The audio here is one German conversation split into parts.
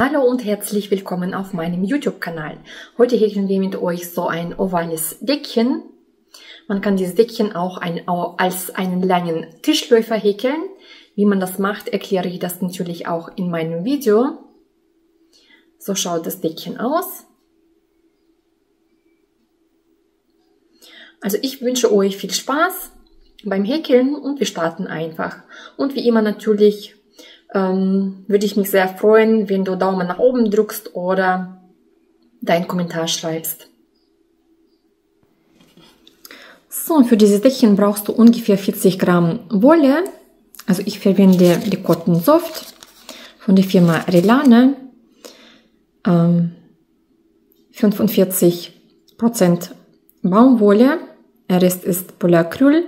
Hallo und herzlich willkommen auf meinem YouTube-Kanal. Heute häkeln wir mit euch so ein ovales Deckchen. Man kann dieses Deckchen auch als einen langen Tischläufer häkeln. Wie man das macht, erkläre ich das natürlich auch in meinem Video. So schaut das Deckchen aus. Also ich wünsche euch viel Spaß beim Häkeln und wir starten einfach. Und wie immer natürlich würde ich mich sehr freuen, wenn du Daumen nach oben drückst oder deinen Kommentar schreibst. So, für dieses Deckchen brauchst du ungefähr 40 Gramm Wolle. Also ich verwende die Cotton Soft von der Firma Relane. 45% Baumwolle, der Rest ist Polyacryl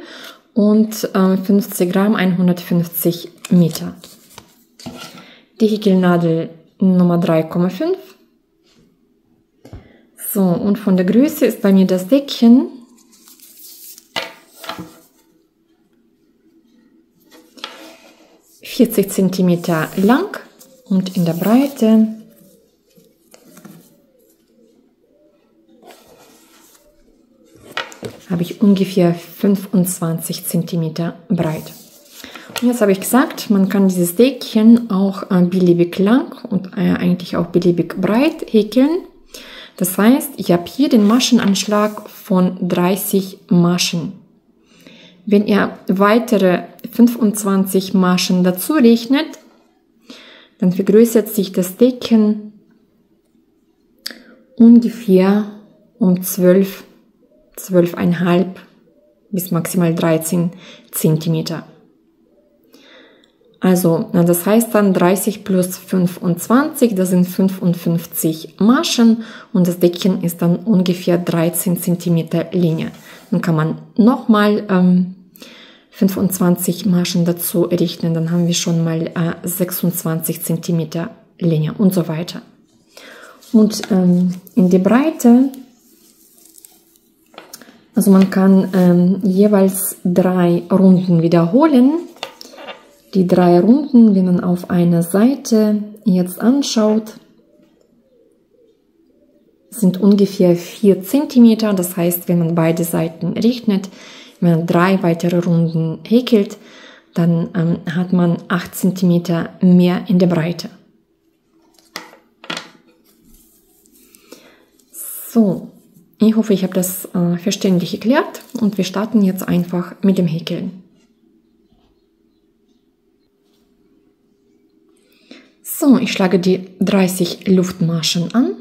und 50 Gramm 150 Meter. Die Häkelnadel Nummer 3,5. So, und von der Größe ist bei mir das Deckchen 40 cm lang und in der Breite habe ich ungefähr 25 cm breit. Und jetzt habe ich gesagt, man kann dieses Deckchen auch beliebig lang und eigentlich auch beliebig breit häkeln. Das heißt, ich habe hier den Maschenanschlag von 30 Maschen. Wenn ihr weitere 25 Maschen dazu rechnet, dann vergrößert sich das Deckchen ungefähr um 12,5 bis maximal 13 cm. Also, das heißt dann 30 plus 25, das sind 55 Maschen und das Deckchen ist dann ungefähr 13 cm Länge. Dann kann man nochmal 25 Maschen dazu rechnen, dann haben wir schon mal 26 cm Länge und so weiter. Und in die Breite, also man kann jeweils 3 Runden wiederholen. Die 3 Runden, wenn man auf einer Seite jetzt anschaut, sind ungefähr 4 cm. Das heißt, wenn man beide Seiten rechnet, wenn man 3 weitere Runden häkelt, dann hat man 8 cm mehr in der Breite. So, ich hoffe, ich habe das verständlich erklärt und wir starten jetzt einfach mit dem Häkeln. So, ich schlage die 30 Luftmaschen an.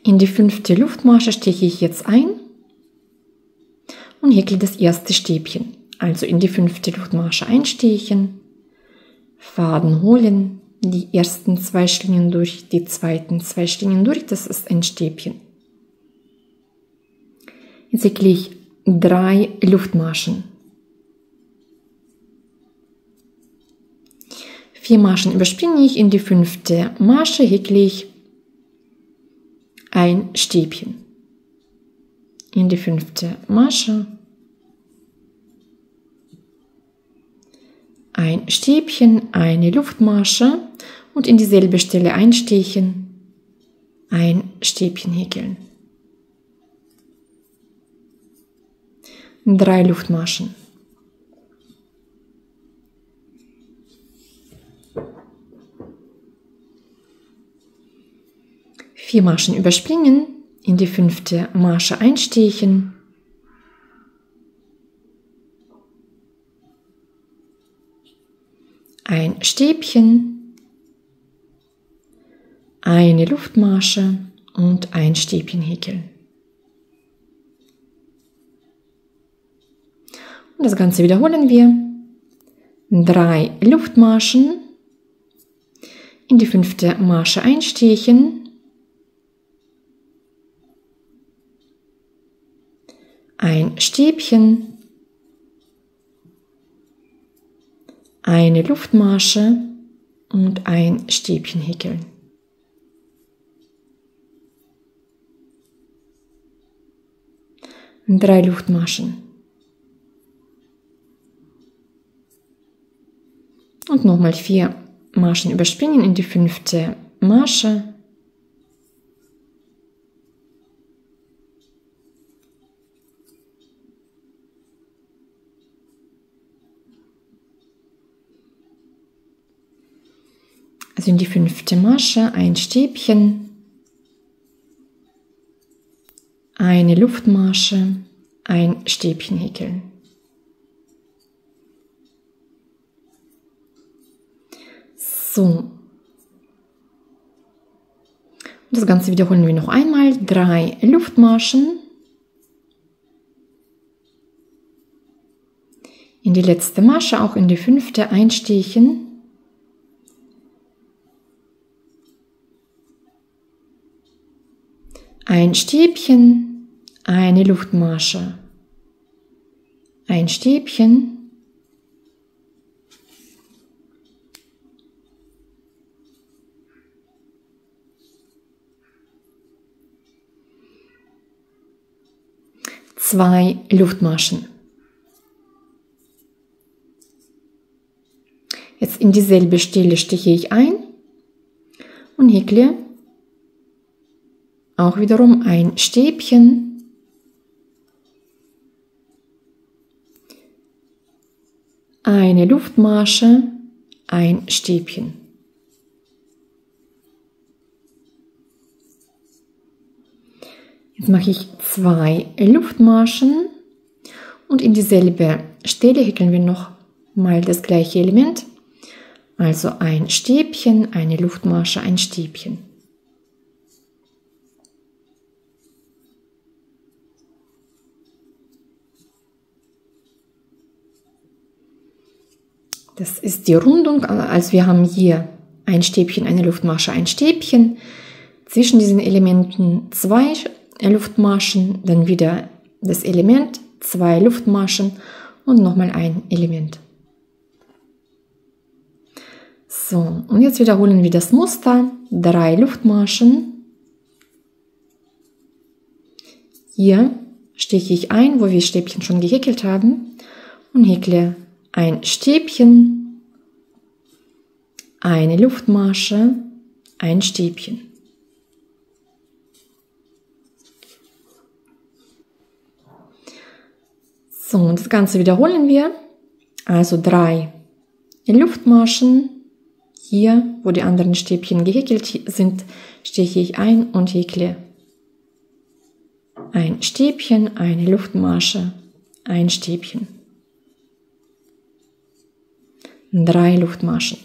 In die 5. Luftmasche steche ich jetzt ein und häkle das erste Stäbchen. Also in die 5. Luftmasche einstechen, Faden holen, die ersten 2 Schlingen durch, die zweiten 2 Schlingen durch, das ist ein Stäbchen. Jetzt häkle ich 3 Luftmaschen. 4 Maschen überspringe ich, in die 5. Masche häkle ich ein Stäbchen. In die 5. Masche ein Stäbchen, eine Luftmasche und in dieselbe Stelle einstechen, ein Stäbchen häkeln. 3 Luftmaschen. Vier Maschen überspringen, in die 5. Masche einstechen, ein Stäbchen, eine Luftmasche und ein Stäbchen häkeln. Und das Ganze wiederholen wir. 3 Luftmaschen, in die 5. Masche einstechen, ein Stäbchen, eine Luftmasche und ein Stäbchen häkeln. Und 3 Luftmaschen. Und nochmal 4 Maschen überspringen in die 5. Masche. Also in die 5. Masche ein Stäbchen, eine Luftmasche, ein Stäbchen häkeln. So. Das Ganze wiederholen wir noch einmal. 3 Luftmaschen. In die letzte Masche, auch in die 5. einstechen. Ein Stäbchen, eine Luftmasche, ein Stäbchen, zwei Luftmaschen. Jetzt in dieselbe Stelle steche ich ein und häkle auch wiederum ein Stäbchen, eine Luftmasche, ein Stäbchen. Jetzt mache ich 2 Luftmaschen und in dieselbe Stelle häkeln wir noch mal das gleiche Element. Also ein Stäbchen, eine Luftmasche, ein Stäbchen. Das ist die Rundung, also wir haben hier ein Stäbchen, eine Luftmasche, ein Stäbchen. Zwischen diesen Elementen 2 Luftmaschen, dann wieder das Element, 2 Luftmaschen und nochmal ein Element. So, und jetzt wiederholen wir das Muster. 3 Luftmaschen. Hier steche ich ein, wo wir Stäbchen schon gehäkelt haben und häkle ein Stäbchen, eine Luftmasche, ein Stäbchen. So, und das Ganze wiederholen wir. Also 3 Luftmaschen. Hier, wo die anderen Stäbchen gehäkelt sind, steche ich ein und häkle ein Stäbchen, eine Luftmasche, ein Stäbchen. 3 Luftmaschen.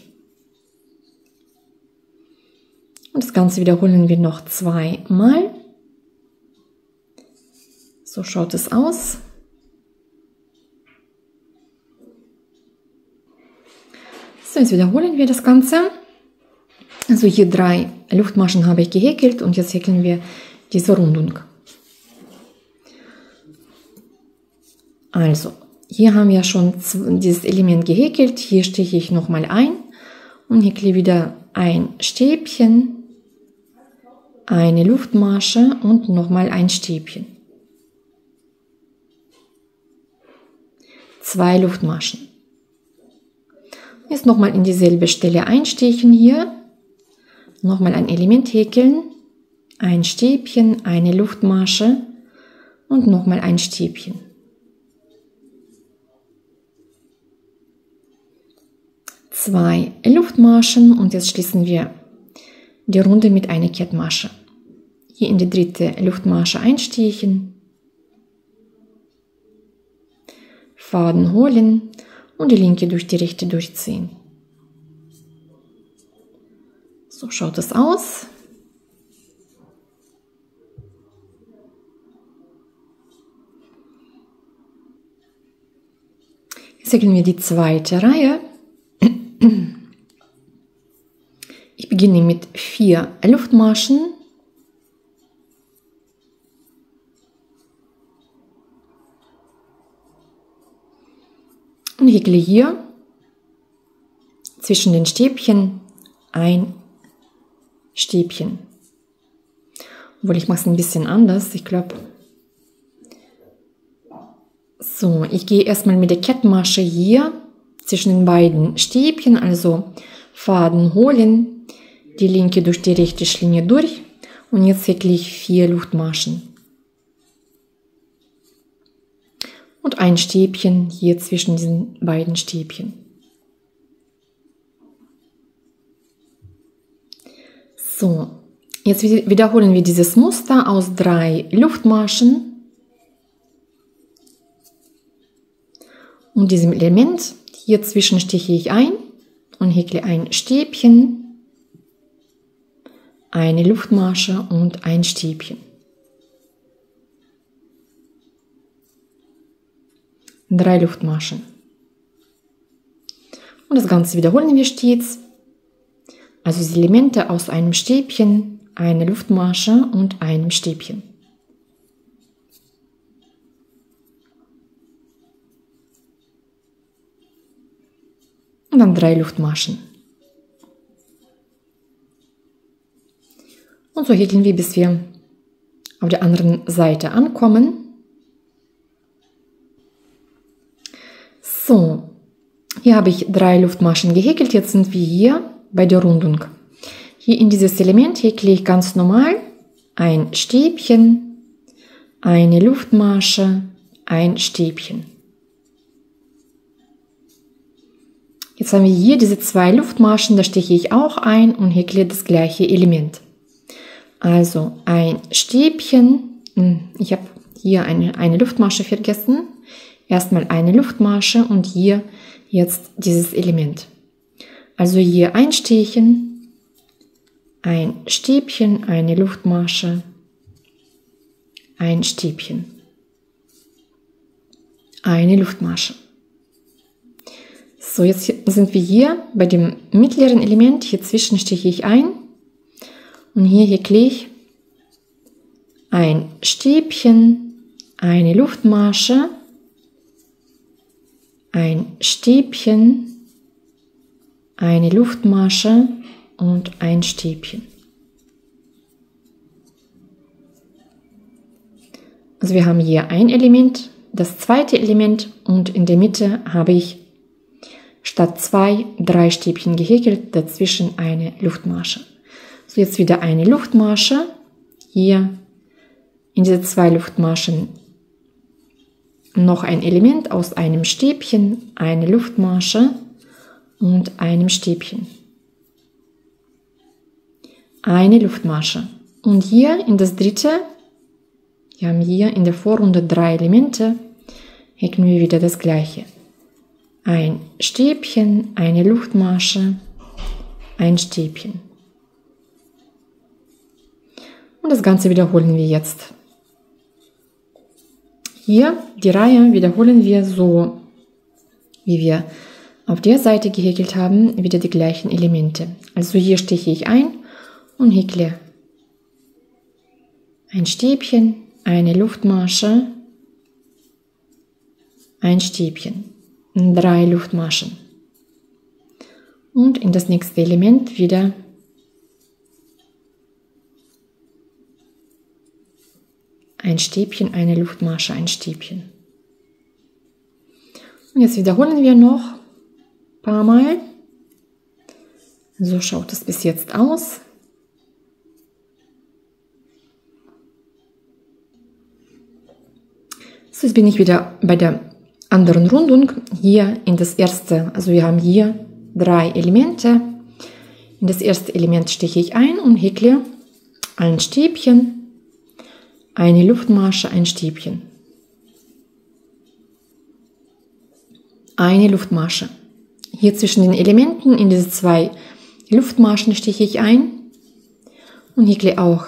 Und das Ganze wiederholen wir noch 2 Mal. So schaut es aus. So, jetzt wiederholen wir das Ganze. Also hier 3 Luftmaschen habe ich gehäkelt und jetzt häkeln wir diese Rundung. Also, hier haben wir schon dieses Element gehäkelt. Hier steche ich nochmal ein und häkle wieder ein Stäbchen, eine Luftmasche und nochmal ein Stäbchen. 2 Luftmaschen. Jetzt nochmal in dieselbe Stelle einstechen hier, nochmal ein Element häkeln, ein Stäbchen, eine Luftmasche und nochmal ein Stäbchen. 2 Luftmaschen und jetzt schließen wir die Runde mit einer Kettmasche. Hier in die 3. Luftmasche einstechen, Faden holen und die linke durch die rechte durchziehen. So schaut es aus. Jetzt häkeln wir die 2. Reihe. Ich beginne mit 4 Luftmaschen. häkle hier zwischen den Stäbchen ein Stäbchen. Obwohl, ich mache es ein bisschen anders, ich glaube. So, ich gehe erstmal mit der Kettenmasche hier zwischen den beiden Stäbchen, also Faden holen, die linke durch die rechte Schlinge durch und jetzt häkle ich 4 Luftmaschen. Und ein Stäbchen hier zwischen diesen beiden Stäbchen. So, jetzt wiederholen wir dieses Muster aus 3 Luftmaschen und diesem Element. Hier zwischen stiche ich ein und häkle ein Stäbchen, eine Luftmasche und ein Stäbchen. 3 Luftmaschen. Und das Ganze wiederholen wir stets. Also die Elemente aus einem Stäbchen, eine Luftmasche und einem Stäbchen. Und dann 3 Luftmaschen. Und so häkeln wir, bis wir auf der anderen Seite ankommen. So, hier habe ich 3 Luftmaschen gehäkelt. Jetzt sind wir hier bei der Rundung. Hier in dieses Element häkle ich ganz normal ein Stäbchen, eine Luftmasche, ein Stäbchen. Jetzt haben wir hier diese 2 Luftmaschen, da stiche ich auch ein und häkle das gleiche Element. Also ein Stäbchen, ich habe hier eine Luftmasche vergessen, erstmal eine Luftmasche und hier jetzt dieses Element. Also hier einstechen, ein Stäbchen, eine Luftmasche, ein Stäbchen, eine Luftmasche. So, jetzt sind wir hier bei dem mittleren Element, hier zwischen stiche ich ein und hier häkle ich ein Stäbchen, eine Luftmasche, ein Stäbchen, eine Luftmasche und ein Stäbchen. Also wir haben hier ein Element, das zweite Element und in der Mitte habe ich statt 2 3 Stäbchen gehäkelt, dazwischen eine Luftmasche. So, jetzt wieder eine Luftmasche, hier in diese 2 Luftmaschen noch ein Element aus einem Stäbchen, eine Luftmasche und einem Stäbchen. Eine Luftmasche. Und hier in das dritte, wir haben hier in der Vorrunde 3 Elemente, häkeln wir wieder das gleiche. Ein Stäbchen, eine Luftmasche, ein Stäbchen. Und das Ganze wiederholen wir jetzt. Hier die Reihe wiederholen wir so, wie wir auf der Seite gehäkelt haben, wieder die gleichen Elemente. Also hier stiche ich ein und häkle ein Stäbchen, eine Luftmasche, ein Stäbchen, 3 Luftmaschen. Und in das nächste Element wieder ein Stäbchen, eine Luftmasche, ein Stäbchen. Und jetzt wiederholen wir noch ein paar Mal. So schaut es bis jetzt aus. So, jetzt bin ich wieder bei der anderen Rundung. Hier in das erste, also wir haben hier 3 Elemente. In das erste Element stiche ich ein und häkle ein Stäbchen, eine Luftmasche, ein Stäbchen. Eine Luftmasche. Hier zwischen den Elementen in diese 2 Luftmaschen stiche ich ein und häkle auch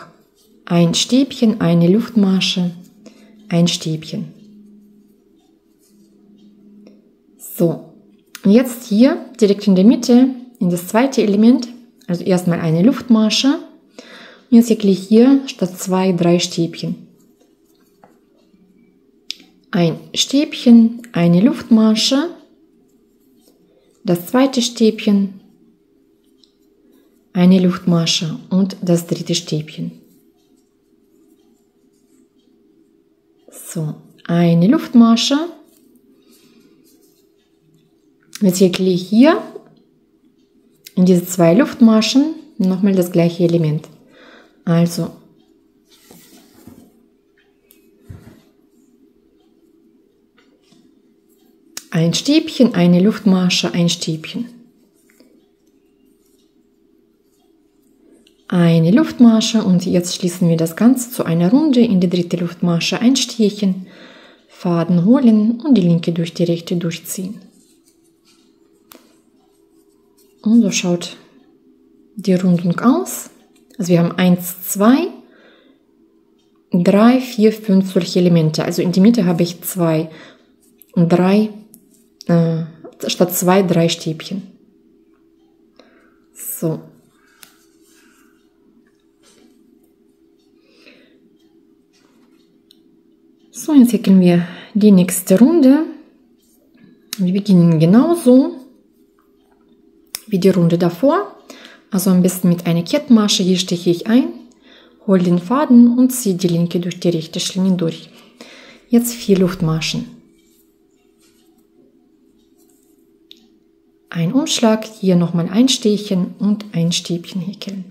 ein Stäbchen, eine Luftmasche, ein Stäbchen. So, und jetzt hier direkt in der Mitte in das zweite Element, also erstmal eine Luftmasche. Und jetzt häkle ich hier statt 2 3 Stäbchen. Ein Stäbchen, eine Luftmasche, das zweite Stäbchen, eine Luftmasche und das dritte Stäbchen. So, eine Luftmasche. Jetzt häkle ich hier in diese zwei Luftmaschen nochmal das gleiche Element. Also ein Stäbchen, eine Luftmasche, ein Stäbchen. Eine Luftmasche und jetzt schließen wir das Ganze zu einer Runde. In die dritte Luftmasche ein Stierchen, Faden holen und die linke durch die rechte durchziehen. Und so schaut die Rundung aus. Also wir haben 1, 2, 3, 4, 5 solche Elemente. Also in die Mitte habe ich 2 und 3, statt 2, 3 Stäbchen. So. So, jetzt häkeln wir die nächste Runde. Wir beginnen genauso wie die Runde davor. Also am besten mit einer Kettenmasche. Hier steche ich ein, hole den Faden und ziehe die linke durch die rechte Schlinge durch. Jetzt 4 Luftmaschen. Ein Umschlag, hier nochmal ein Stechchen und ein Stäbchen häkeln.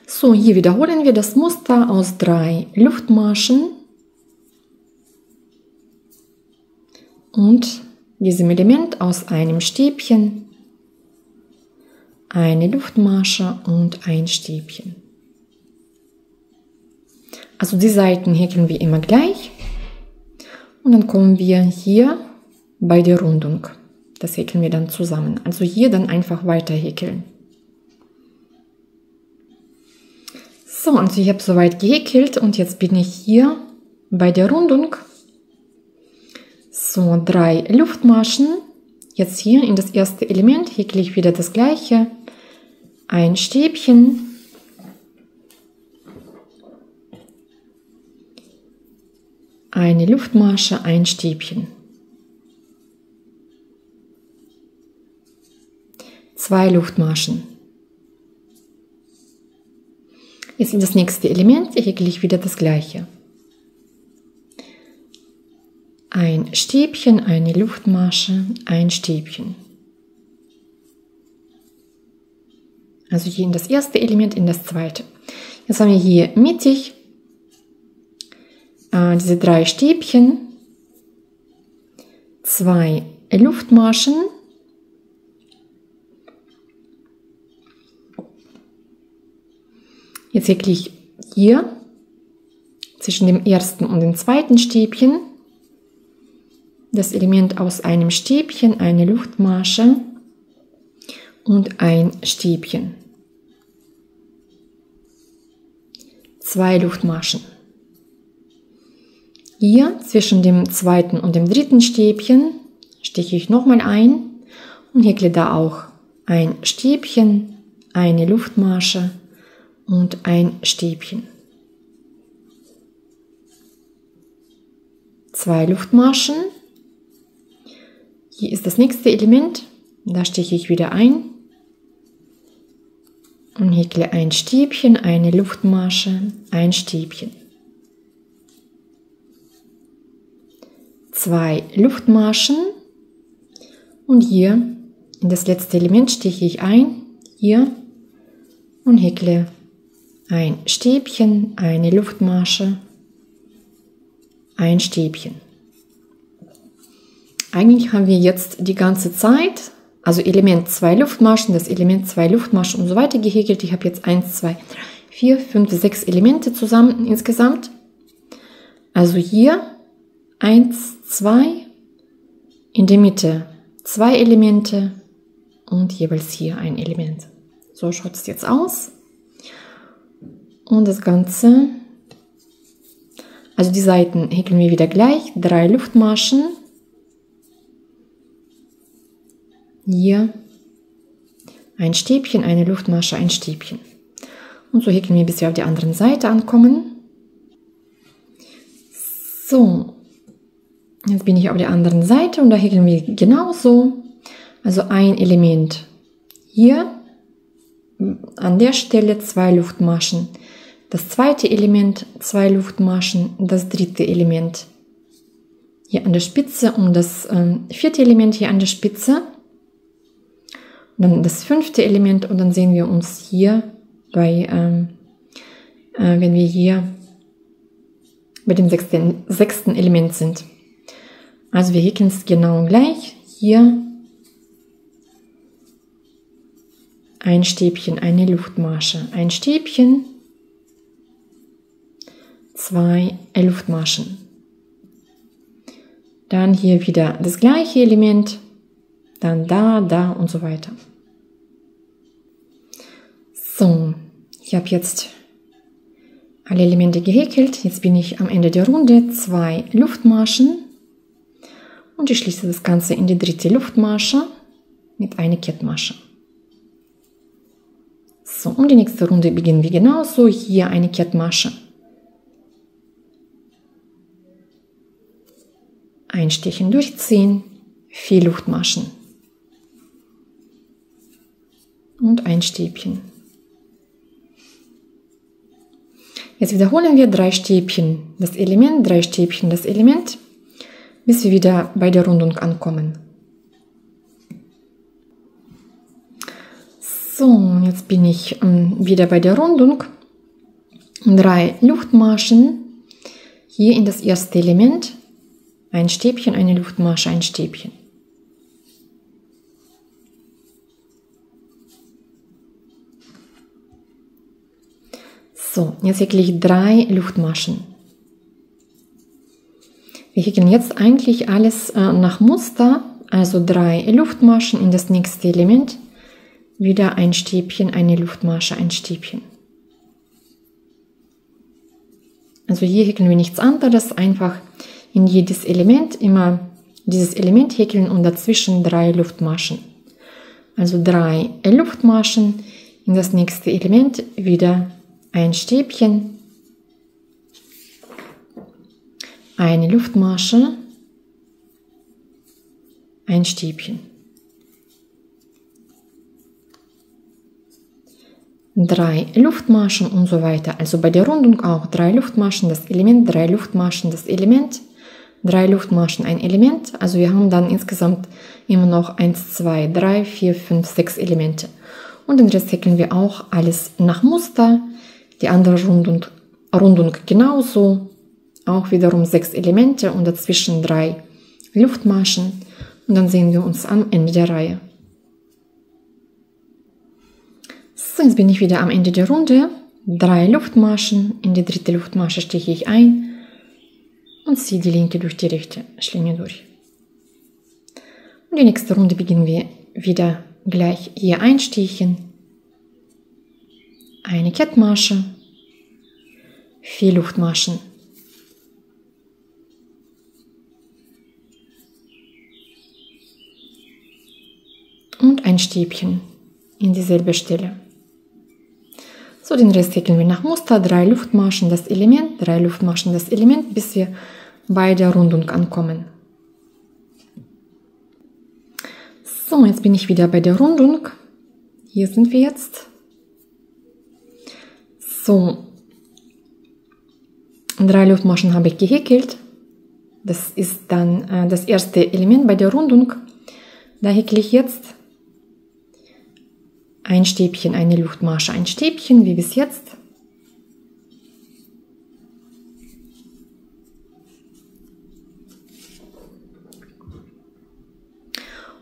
So, hier wiederholen wir das Muster aus 3 Luftmaschen und diesem Element aus einem Stäbchen, eine Luftmasche und ein Stäbchen. Also die Seiten häkeln wir immer gleich und dann kommen wir hier bei der Rundung. Das häkeln wir dann zusammen. Also hier dann einfach weiter häkeln. So, also ich habe soweit gehäkelt und jetzt bin ich hier bei der Rundung. So, 3 Luftmaschen. Jetzt hier in das erste Element häkle ich wieder das gleiche. Ein Stäbchen. Eine Luftmasche, ein Stäbchen. 2 Luftmaschen. Jetzt in das nächste Element häkle ich wieder das gleiche. Ein Stäbchen, eine Luftmasche, ein Stäbchen. Also hier in das erste Element, in das zweite. Jetzt haben wir hier mittig diese 3 Stäbchen, 2 Luftmaschen, jetzt häkle ich hier zwischen dem ersten und dem zweiten Stäbchen das Element aus einem Stäbchen, eine Luftmasche und ein Stäbchen. 2 Luftmaschen. Hier zwischen dem zweiten und dem dritten Stäbchen steche ich nochmal ein und häkle da auch ein Stäbchen, eine Luftmasche und ein Stäbchen. 2 Luftmaschen. Hier ist das nächste Element. Da steche ich wieder ein und häkle ein Stäbchen, eine Luftmasche, ein Stäbchen. 2 Luftmaschen und hier in das letzte Element steche ich ein, hier, und häkle ein Stäbchen, eine Luftmasche, ein Stäbchen. Eigentlich haben wir jetzt die ganze Zeit, also Element 2 Luftmaschen, das Element 2 Luftmaschen und so weiter gehäkelt. Ich habe jetzt 1, 2, 4, 5, 6 Elemente zusammen insgesamt. Also hier 1, 2, in der Mitte 2 Elemente und jeweils hier ein Element. So schaut es jetzt aus. Und das Ganze, also die Seiten häkeln wir wieder gleich, 3 Luftmaschen. Hier ein Stäbchen, eine Luftmasche, ein Stäbchen. Und so häkeln wir, bis wir auf der anderen Seite ankommen. So, Jetzt bin ich auf der anderen Seite und da häkeln wir genauso. Also ein Element hier, an der Stelle 2 Luftmaschen. Das zweite Element 2 Luftmaschen, das dritte Element hier an der Spitze und das vierte Element hier an der Spitze. Und dann das fünfte Element und dann sehen wir uns hier bei, wenn wir hier bei dem sechsten Element sind. Also wir häkeln es genau gleich. Hier ein Stäbchen, eine Luftmasche, ein Stäbchen, 2 Luftmaschen. Dann hier wieder das gleiche Element, dann da und so weiter. So, ich habe jetzt alle Elemente gehäkelt. Jetzt bin ich am Ende der Runde, 2 Luftmaschen und ich schließe das Ganze in die dritte Luftmasche mit einer Kettmasche. So, und die nächste Runde beginnen wir genauso. Hier eine Kettmasche. Ein Stechchen durchziehen, 4 Luftmaschen und ein Stäbchen. Jetzt wiederholen wir 3 Stäbchen das Element, 3 Stäbchen das Element, bis wir wieder bei der Rundung ankommen. So, jetzt bin ich wieder bei der Rundung. 3 Luftmaschen hier in das erste Element. Ein Stäbchen, eine Luftmasche, ein Stäbchen. So, jetzt häkle ich 3 Luftmaschen. Wir häkeln jetzt eigentlich alles nach Muster, also 3 Luftmaschen in das nächste Element. Wieder ein Stäbchen, eine Luftmasche, ein Stäbchen. Also hier häkeln wir nichts anderes, einfach in jedes Element immer dieses Element häkeln und dazwischen 3 Luftmaschen. Also 3 Luftmaschen in das nächste Element, wieder ein Stäbchen, eine Luftmasche, ein Stäbchen. 3 Luftmaschen und so weiter. Also bei der Rundung auch 3 Luftmaschen, das Element, 3 Luftmaschen, das Element, 3 Luftmaschen, ein Element. Also wir haben dann insgesamt immer noch 1, 2, 3, 4, 5, 6 Elemente. Und den Rest häkeln wir auch alles nach Muster. Die andere Rundung genauso. Auch wiederum 6 Elemente und dazwischen 3 Luftmaschen. Und dann sehen wir uns am Ende der Reihe. So, jetzt bin ich wieder am Ende der Runde. 3 Luftmaschen, in die dritte Luftmasche steche ich ein und ziehe die linke durch die rechte Schlinge durch. Und die nächste Runde beginnen wir wieder gleich hier einstechen, eine Kettmasche, 4 Luftmaschen. Und ein Stäbchen in dieselbe Stelle. So, den Rest häkeln wir nach Muster, 3 Luftmaschen das Element, 3 Luftmaschen das Element, bis wir bei der Rundung ankommen. So, jetzt bin ich wieder bei der Rundung. Hier sind wir jetzt. So, 3 Luftmaschen habe ich gehäkelt. Das ist dann das erste Element bei der Rundung. Da häkle ich jetzt ein Stäbchen, eine Luftmasche, ein Stäbchen, wie bis jetzt.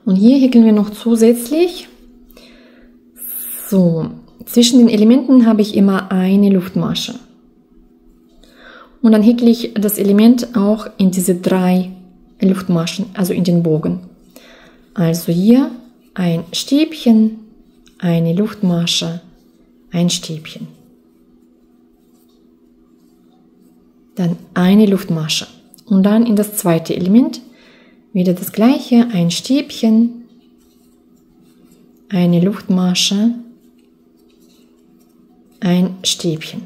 Und hier häkeln wir noch zusätzlich. So, zwischen den Elementen habe ich immer eine Luftmasche. Und dann häkle ich das Element auch in diese 3 Luftmaschen, also in den Bogen. Also hier ein Stäbchen, eine Luftmasche, ein Stäbchen. Dann eine Luftmasche. Und dann in das zweite Element wieder das gleiche, ein Stäbchen, eine Luftmasche, ein Stäbchen.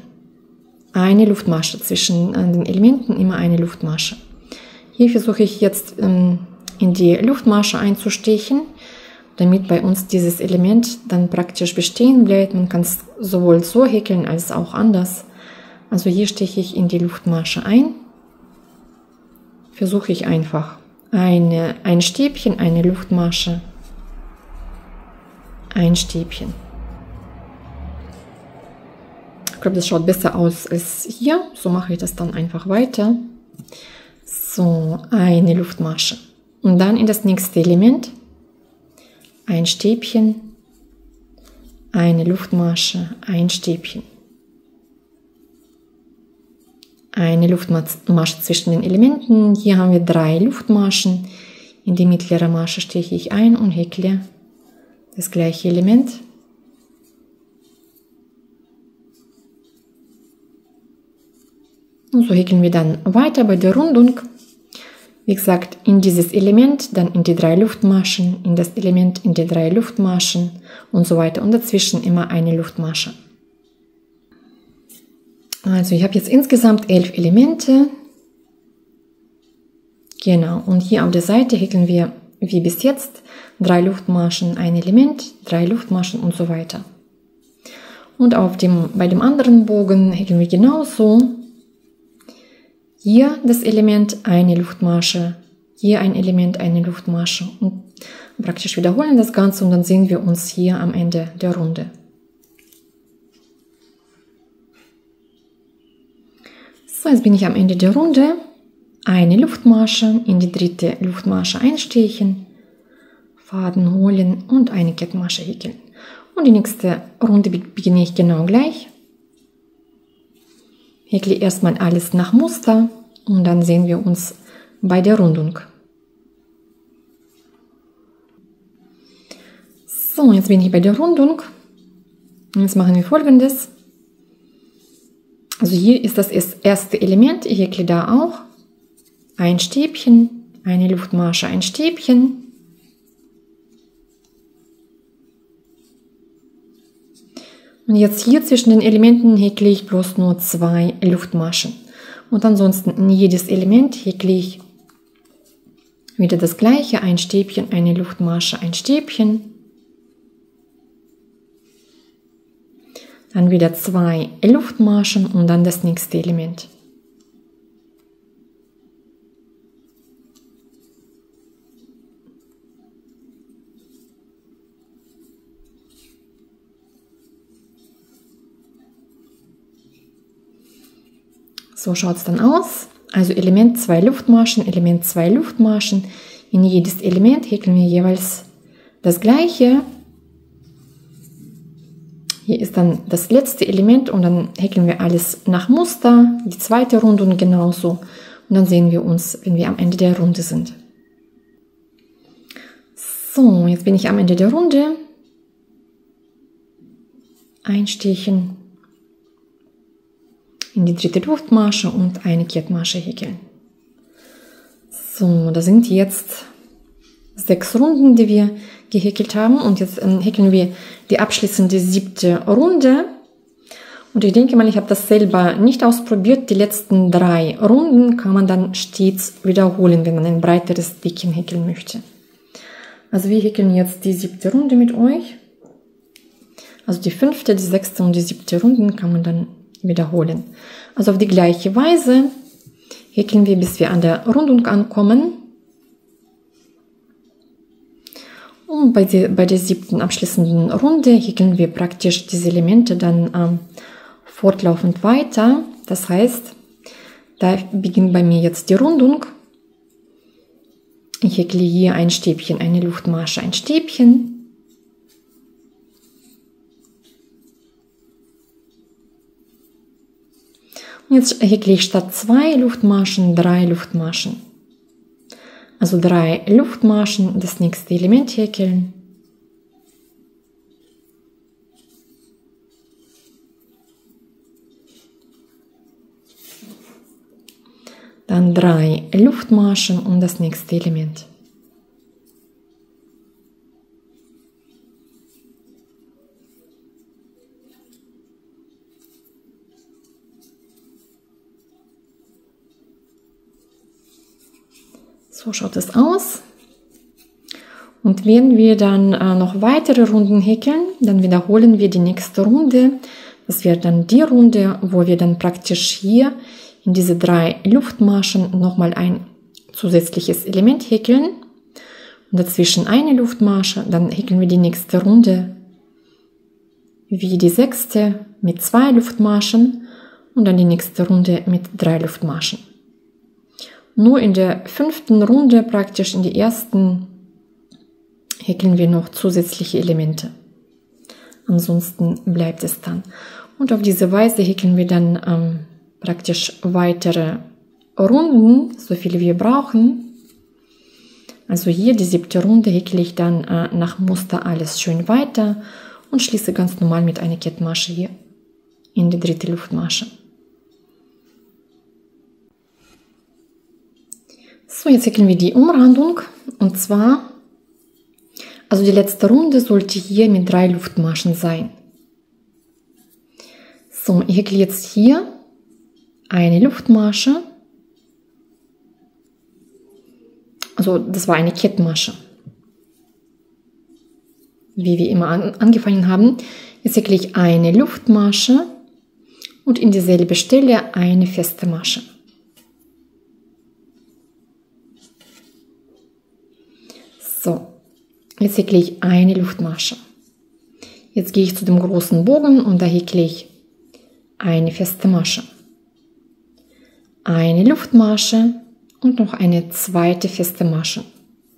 Eine Luftmasche, zwischen den Elementen immer eine Luftmasche. Hier versuche ich jetzt in die Luftmasche einzustechen, damit bei uns dieses Element dann praktisch bestehen bleibt. Man kann es sowohl so häkeln als auch anders. Also hier steche ich in die Luftmasche ein. Versuche ich einfach ein Stäbchen, eine Luftmasche, ein Stäbchen. Ich glaube, das schaut besser aus als hier. So mache ich das dann einfach weiter. So, eine Luftmasche. Und dann in das nächste Element ein Stäbchen, eine Luftmasche, ein Stäbchen. Eine Luftmasche zwischen den Elementen. Hier haben wir 3 Luftmaschen. In die mittlere Masche steche ich ein und häkle das gleiche Element. Und so häkeln wir dann weiter bei der Rundung. Wie gesagt, in dieses Element, dann in die 3 Luftmaschen, in das Element, in die 3 Luftmaschen und so weiter. Und dazwischen immer eine Luftmasche. Also ich habe jetzt insgesamt 11 Elemente. Genau, und hier auf der Seite häkeln wir wie bis jetzt 3 Luftmaschen, ein Element, 3 Luftmaschen und so weiter. Und bei dem anderen Bogen häkeln wir genauso. Hier das Element, eine Luftmasche, hier ein Element, eine Luftmasche und praktisch wiederholen das Ganze und dann sehen wir uns hier am Ende der Runde. So, jetzt bin ich am Ende der Runde. Eine Luftmasche, in die 3. Luftmasche einstechen, Faden holen und eine Kettmasche häkeln. Und die nächste Runde beginne ich genau gleich. Häkle erstmal alles nach Muster und dann sehen wir uns bei der Rundung. So, jetzt bin ich bei der Rundung. Jetzt machen wir Folgendes. Also hier ist das erste Element. Ich häkle da auch ein Stäbchen, eine Luftmasche, ein Stäbchen. Und jetzt hier zwischen den Elementen häkle ich bloß nur 2 Luftmaschen. Und ansonsten in jedes Element häkle ich wieder das gleiche, ein Stäbchen, eine Luftmasche, ein Stäbchen. Dann wieder 2 Luftmaschen und dann das nächste Element. So schaut es dann aus. Also Element 2 Luftmaschen, Element 2 Luftmaschen. In jedes Element häkeln wir jeweils das gleiche. Hier ist dann das letzte Element und dann häkeln wir alles nach Muster, die zweite Runde genauso. Und dann sehen wir uns, wenn wir am Ende der Runde sind. So, jetzt bin ich am Ende der Runde. Einstechen in die 3. Luftmasche und eine Kettmasche häkeln. So, da sind jetzt 6 Runden, die wir gehäkelt haben und jetzt häkeln wir die abschließende 7. Runde. Und ich denke mal, ich habe das selber nicht ausprobiert. Die letzten 3 Runden kann man dann stets wiederholen, wenn man ein breiteres Deckchen häkeln möchte. Also wir häkeln jetzt die 7. Runde mit euch. Also die 5., die 6. und die 7. Runden kann man dann wiederholen. Also auf die gleiche Weise häkeln wir, bis wir an der Rundung ankommen. Und bei der 7. abschließenden Runde häkeln wir praktisch diese Elemente dann fortlaufend weiter. Das heißt, da beginnt bei mir jetzt die Rundung. Ich häkle hier ein Stäbchen, eine Luftmasche, ein Stäbchen. Und jetzt häkle ich statt 2 Luftmaschen 3 Luftmaschen. Also 3 Luftmaschen, das nächste Element häkeln. Dann 3 Luftmaschen und das nächste Element. So schaut es aus. Und wenn wir dann noch weitere Runden häkeln, dann wiederholen wir die nächste Runde. Das wäre dann die Runde, wo wir dann praktisch hier in diese 3 Luftmaschen nochmal ein zusätzliches Element häkeln. Und dazwischen eine Luftmasche, dann häkeln wir die nächste Runde wie die 6. mit 2 Luftmaschen und dann die nächste Runde mit 3 Luftmaschen. Nur in der 5. Runde, praktisch in die ersten, häkeln wir noch zusätzliche Elemente. Ansonsten bleibt es dann. Und auf diese Weise häkeln wir dann praktisch weitere Runden, so viele wir brauchen. Also hier die 7. Runde häkle ich dann nach Muster alles schön weiter und schließe ganz normal mit einer Kettmasche hier in die 3. Luftmasche. So, jetzt häkeln wir die Umrandung und zwar, also die letzte Runde sollte hier mit 3 Luftmaschen sein. So, ich häkle jetzt hier eine Luftmasche, also das war eine Kettmasche, wie wir immer angefangen haben. Jetzt häkle ich eine Luftmasche und in dieselbe Stelle eine feste Masche. So, jetzt häkle ich eine Luftmasche. Jetzt gehe ich zu dem großen Bogen und da häkle ich eine feste Masche, eine Luftmasche und noch eine zweite feste Masche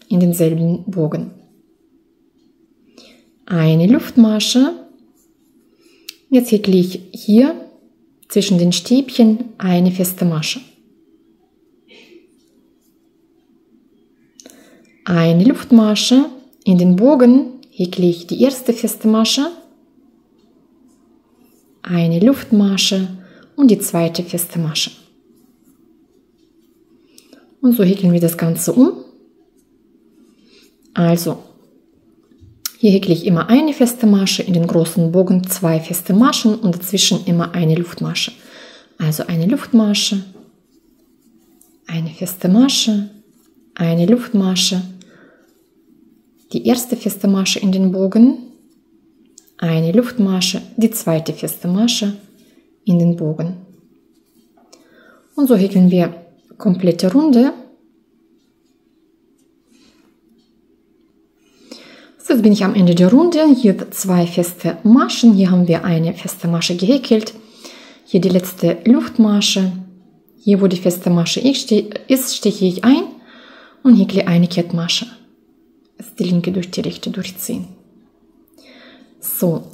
in denselben Bogen. Eine Luftmasche. Jetzt häkle ich hier zwischen den Stäbchen eine feste Masche. Eine Luftmasche. In den Bogen häkle ich die erste feste Masche, eine Luftmasche und die zweite feste Masche. Und so häkeln wir das Ganze um. Also, hier häkle ich immer eine feste Masche, in den großen Bogen 2 feste Maschen und dazwischen immer eine Luftmasche. Also eine Luftmasche, eine feste Masche, eine Luftmasche, die erste feste Masche in den Bogen, eine Luftmasche, die zweite feste Masche in den Bogen. Und so häkeln wir komplette Runde. So, jetzt bin ich am Ende der Runde. Hier 2 feste Maschen. Hier haben wir eine feste Masche gehäkelt. Hier die letzte Luftmasche. Hier, wo die feste Masche ist, steche ich ein und häkle eine Kettmasche. Jetzt die linke durch die rechte durchziehen. So,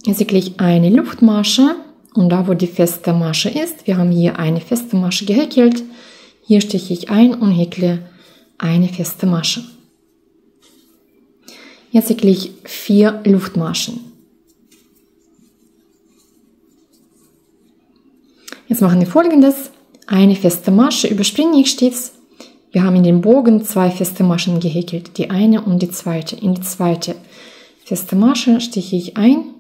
jetzt häkle ich eine Luftmasche und da, wo die feste Masche ist, wir haben hier eine feste Masche gehäkelt. Hier steche ich ein und häkle eine feste Masche. Jetzt häkle ich 4 Luftmaschen. Jetzt machen wir Folgendes. Eine feste Masche überspringe ich stets. Wir haben in den Bogen 2 feste Maschen gehäkelt, die eine und die zweite. In die zweite feste Masche steche ich ein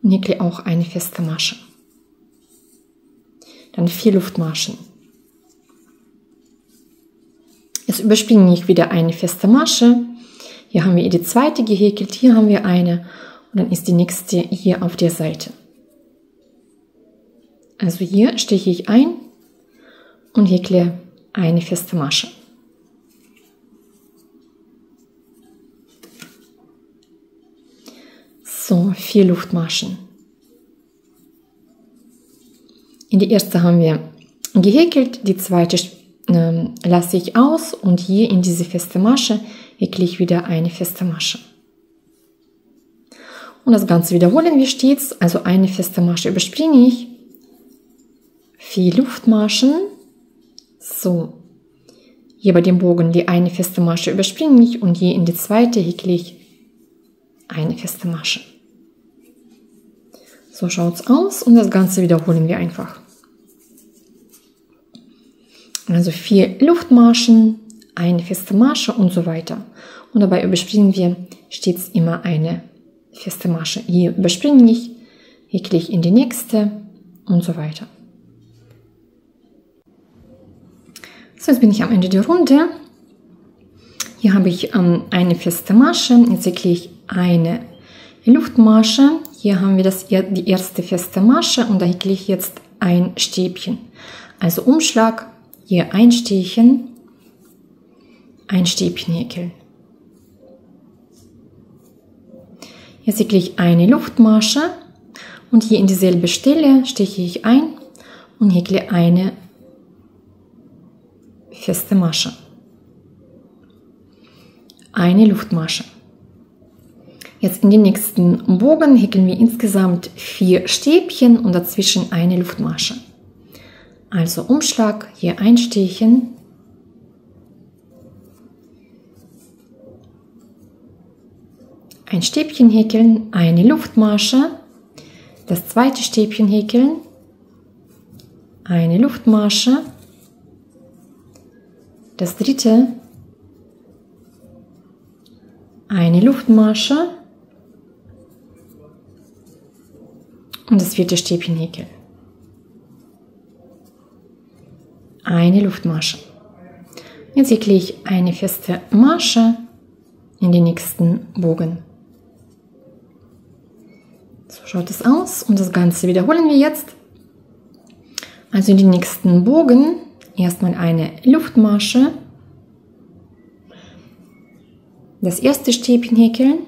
und häkle auch eine feste Masche. Dann 4 Luftmaschen. Jetzt überspringe ich wieder eine feste Masche. Hier haben wir die zweite gehäkelt, hier haben wir eine und dann ist die nächste hier auf der Seite. Also hier steche ich ein und häkle eine feste Masche. So, 4 Luftmaschen. In die erste haben wir gehäkelt, die zweite lasse ich aus und hier in diese feste Masche häkle ich wieder eine feste Masche. Und das Ganze wiederholen wir stets, also eine feste Masche überspringe ich, 4 Luftmaschen, so, hier bei dem Bogen die eine feste Masche überspringe ich und hier in die zweite häkle ich eine feste Masche. So schaut es aus und das Ganze wiederholen wir einfach. Also 4 Luftmaschen, eine feste Masche und so weiter. Und dabei überspringen wir stets immer eine feste Masche. Hier überspringe ich, häkle ich in die nächste und so weiter. So, jetzt bin ich am Ende der Runde Hier habe ich eine feste Masche. Jetzt häkle ich eine Luftmasche. Hier haben wir die erste feste Masche und da häkle ich jetzt ein Stäbchen. Also Umschlag, hier einstechen, ein Stäbchen häkeln. Jetzt häkle ich eine Luftmasche und hier in dieselbe Stelle steche ich ein und häkle eine feste Masche. Eine Luftmasche. Jetzt in den nächsten Bogen häkeln wir insgesamt 4 Stäbchen und dazwischen eine Luftmasche. Also Umschlag, hier einstechen, ein Stäbchen häkeln, eine Luftmasche, das zweite Stäbchen häkeln, eine Luftmasche, das dritte, eine Luftmasche und das vierte Stäbchen häkeln. Eine Luftmasche. Jetzt häkle ich eine feste Masche in den nächsten Bogen. So schaut es aus und das Ganze wiederholen wir jetzt. Also in den nächsten Bogen erstmal eine Luftmasche, das erste Stäbchen häkeln,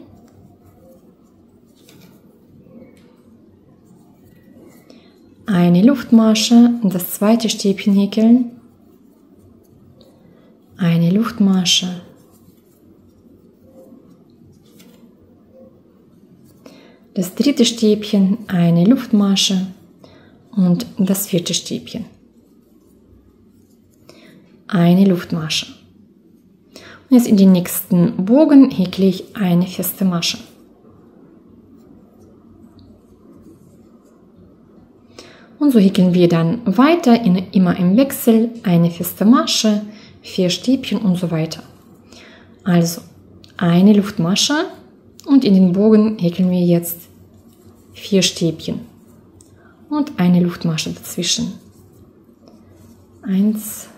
eine Luftmasche und das zweite Stäbchen häkeln, eine Luftmasche, das dritte Stäbchen, eine Luftmasche und das vierte Stäbchen, eine Luftmasche. Und jetzt in den nächsten Bogen häkle ich eine feste Masche. Und so häkeln wir dann weiter, immer im Wechsel, eine feste Masche, 4 Stäbchen und so weiter. Also eine Luftmasche und in den Bogen häkeln wir jetzt 4 Stäbchen und eine Luftmasche dazwischen. 1,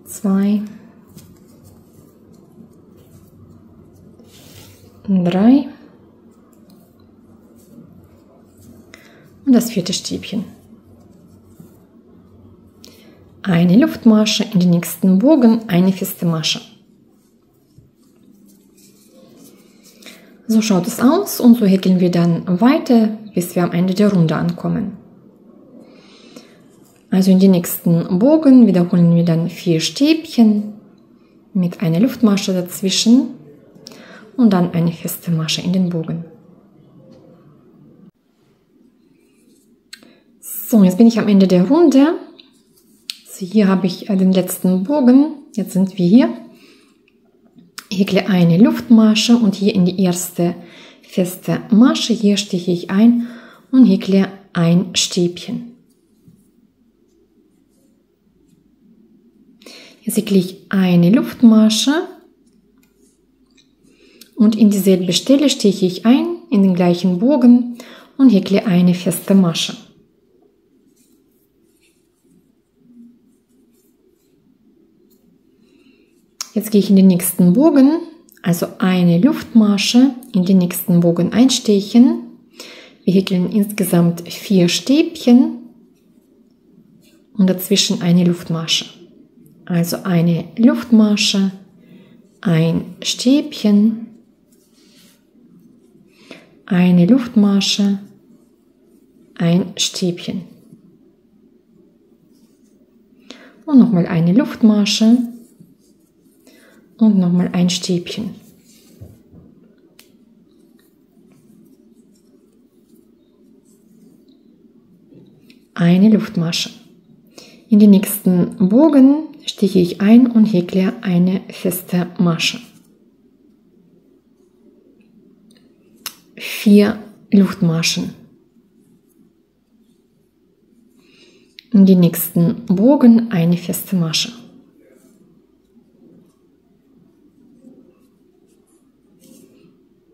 2, 3 und das vierte Stäbchen. Eine Luftmasche, in den nächsten Bogen eine feste Masche. So schaut es aus und so häkeln wir dann weiter, bis wir am Ende der Runde ankommen. Also in den nächsten Bogen wiederholen wir dann 4 Stäbchen mit einer Luftmasche dazwischen und dann eine feste Masche in den Bogen. So, jetzt bin ich am Ende der Runde. So, hier habe ich den letzten Bogen. Jetzt sind wir hier. Ich häkle eine Luftmasche und hier in die erste feste Masche, hier steche ich ein und häkle ein Stäbchen. Jetzt häkle ich eine Luftmasche und in dieselbe Stelle steche ich ein, in den gleichen Bogen und häkle eine feste Masche. Jetzt gehe ich in den nächsten Bogen, also eine Luftmasche, in den nächsten Bogen einstechen. Wir häkeln insgesamt 4 Stäbchen und dazwischen eine Luftmasche. Also eine Luftmasche, ein Stäbchen, eine Luftmasche, ein Stäbchen. Und nochmal eine Luftmasche und nochmal ein Stäbchen. Eine Luftmasche. In den nächsten Bogen steche ich ein und häkle eine feste Masche. 4 Luftmaschen. In den nächsten Bogen eine feste Masche.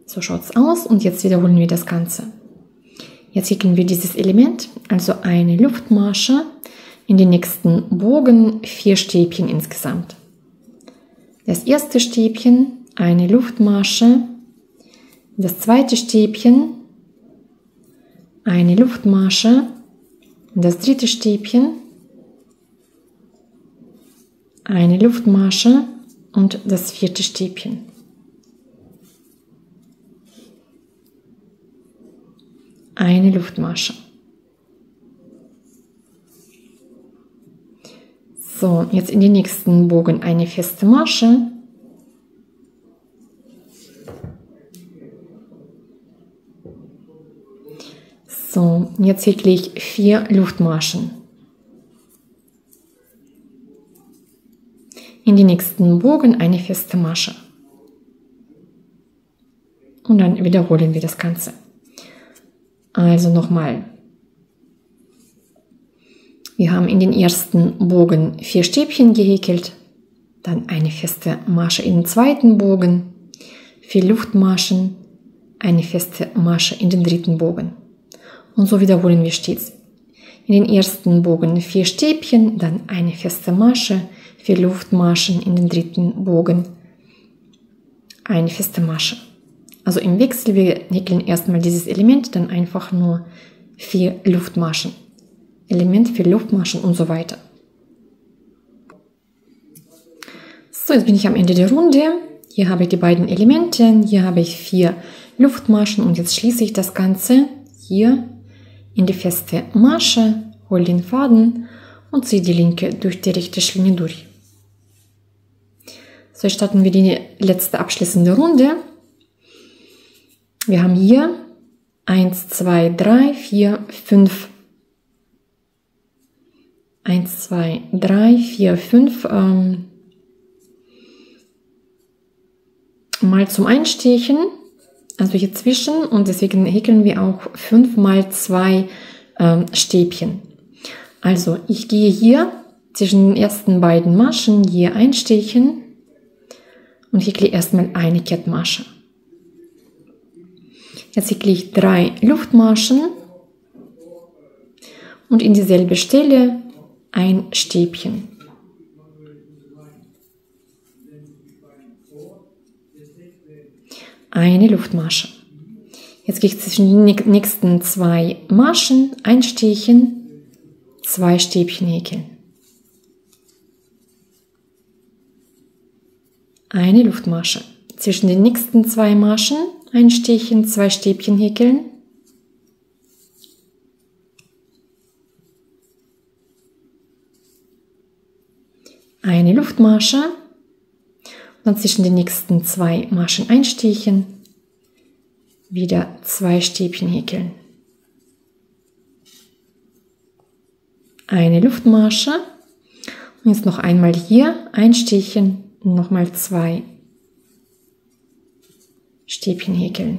So schaut es aus und jetzt wiederholen wir das Ganze. Jetzt häkeln wir dieses Element, also eine Luftmasche. in den nächsten Bogen 4 Stäbchen insgesamt. Das erste Stäbchen, eine Luftmasche, das zweite Stäbchen, eine Luftmasche, das dritte Stäbchen, eine Luftmasche und das vierte Stäbchen. Eine Luftmasche. So, jetzt in den nächsten Bogen eine feste Masche. So, jetzt häkle ich 4 Luftmaschen. In den nächsten Bogen eine feste Masche. Und dann wiederholen wir das Ganze. Also nochmal. Wir haben in den ersten Bogen 4 Stäbchen gehäkelt, dann eine feste Masche in den zweiten Bogen, 4 Luftmaschen, eine feste Masche in den dritten Bogen. Und so wiederholen wir stets. In den ersten Bogen 4 Stäbchen, dann eine feste Masche, 4 Luftmaschen in den dritten Bogen, eine feste Masche. Also im Wechsel, wir häkeln erstmal dieses Element, dann einfach nur 4 Luftmaschen. Element, 4 Luftmaschen und so weiter. So, jetzt bin ich am Ende der Runde. Hier habe ich die beiden Elemente, hier habe ich 4 Luftmaschen und jetzt schließe ich das Ganze hier in die feste Masche, hole den Faden und ziehe die linke durch die rechte Schlinge durch. So, jetzt starten wir die letzte abschließende Runde. Wir haben hier 1, 2, 3, 4, 5. 1, 2, 3, 4, 5 mal zum Einstechen, also hier zwischen, und deswegen häkeln wir auch 5 mal 2 Stäbchen. Also ich gehe hier zwischen den ersten beiden Maschen hier einstechen und häkle erstmal eine Kettmasche. Jetzt häkle ich 3 Luftmaschen und in dieselbe Stelle ein Stäbchen. Eine Luftmasche. Jetzt gehe ich zwischen den nächsten 2 Maschen einstechen, 2 Stäbchen häkeln. Eine Luftmasche. Zwischen den nächsten 2 Maschen einstechen, 2 Stäbchen häkeln. Eine Luftmasche. Dann zwischen den nächsten 2 Maschen einstechen, wieder 2 Stäbchen häkeln. Eine Luftmasche und jetzt noch einmal hier einstechen und nochmal 2 Stäbchen häkeln.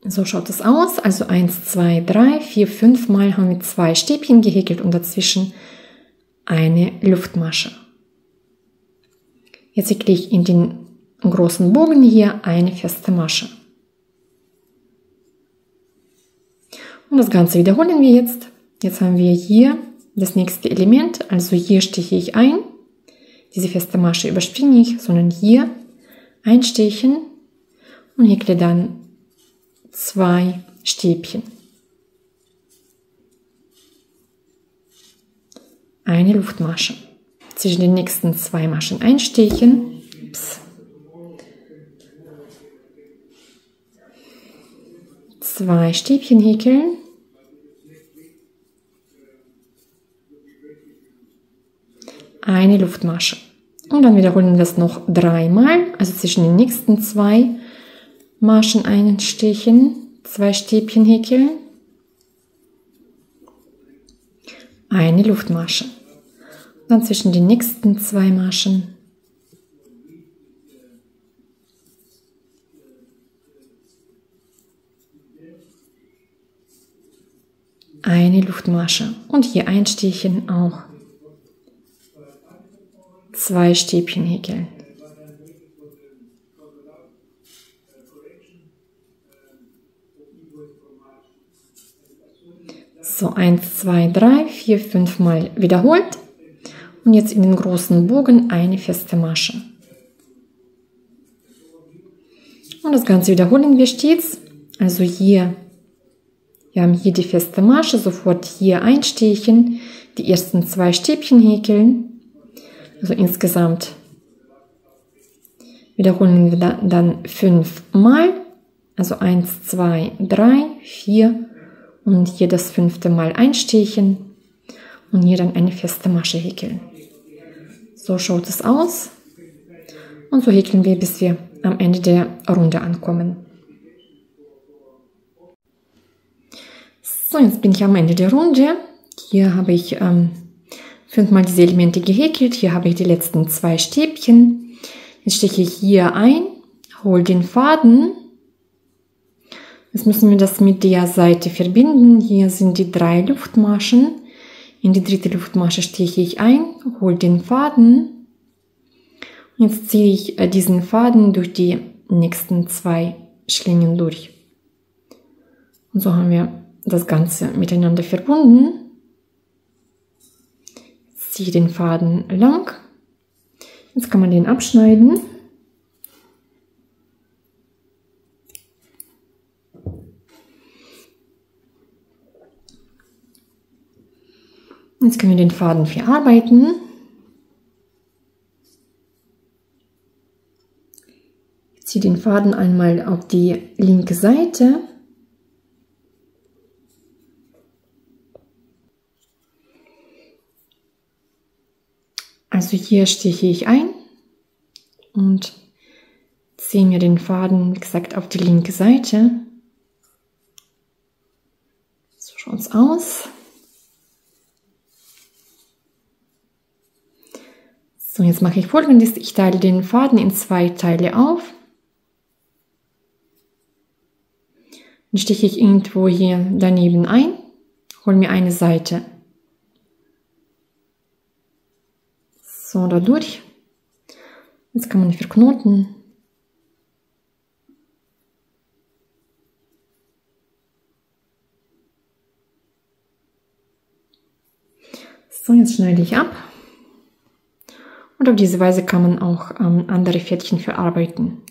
So schaut es aus, also 1, 2, 3, 4, 5 Mal haben wir 2 Stäbchen gehäkelt und dazwischen eine Luftmasche. Jetzt häkle ich in den großen Bogen hier eine feste Masche. Und das Ganze wiederholen wir jetzt. Jetzt haben wir hier das nächste Element, also hier steche ich ein. Diese feste Masche überspringe ich, sondern hier einstechen und häkle dann 2 Stäbchen. Eine Luftmasche. Zwischen den nächsten 2 Maschen einstechen. 2 Stäbchen häkeln. Eine Luftmasche. Und dann wiederholen wir das noch 3 Mal, also zwischen den nächsten 2 Maschen einstechen, 2 Stäbchen häkeln, eine Luftmasche. Dann zwischen den nächsten 2 Maschen eine Luftmasche und hier einstechen auch 2 Stäbchen häkeln. So, 1, 2, 3, 4, 5 Mal wiederholt. Und jetzt in den großen Bogen eine feste Masche. Und das Ganze wiederholen wir stets. Also hier, wir haben hier die feste Masche, sofort hier einstechen, die ersten 2 Stäbchen häkeln. Also insgesamt wiederholen wir dann 5 Mal. Also 1, 2, 3, 4 und hier das 5. Mal einstechen und hier dann eine feste Masche häkeln. So schaut es aus und so häkeln wir, bis wir am Ende der Runde ankommen. So, jetzt bin ich am Ende der Runde. Hier habe ich 5 Mal diese Elemente gehäkelt. Hier habe ich die letzten 2 Stäbchen. Jetzt steche ich hier ein, hole den Faden. Jetzt müssen wir das mit der Seite verbinden. Hier sind die 3 Luftmaschen. In die 3. Luftmasche steche ich ein, hole den Faden. Und jetzt ziehe ich diesen Faden durch die nächsten 2 Schlingen durch. Und so haben wir das Ganze miteinander verbunden. Jetzt ziehe ich den Faden lang. Jetzt kann man den abschneiden. Jetzt können wir den Faden verarbeiten. Ich ziehe den Faden einmal auf die linke Seite. Also hier steche ich ein und ziehe mir den Faden, wie gesagt, auf die linke Seite. So schaut es aus. So, jetzt mache ich Folgendes. Ich teile den Faden in 2 Teile auf. Dann steche ich irgendwo hier daneben ein, hole mir eine Seite. So, dadurch. Jetzt kann man verknoten. So, jetzt schneide ich ab. Und auf diese Weise kann man auch andere Fädchen verarbeiten.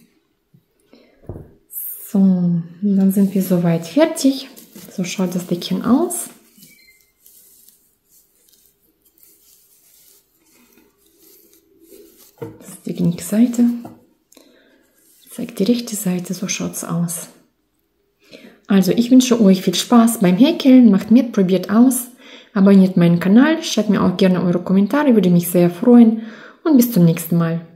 So, dann sind wir soweit fertig. So schaut das Deckchen aus. Das ist die linke Seite. Ich zeige die rechte Seite, so schaut es aus. Also ich wünsche euch viel Spaß beim Häkeln, macht mit, probiert aus, abonniert meinen Kanal, schreibt mir auch gerne eure Kommentare, würde mich sehr freuen und bis zum nächsten Mal.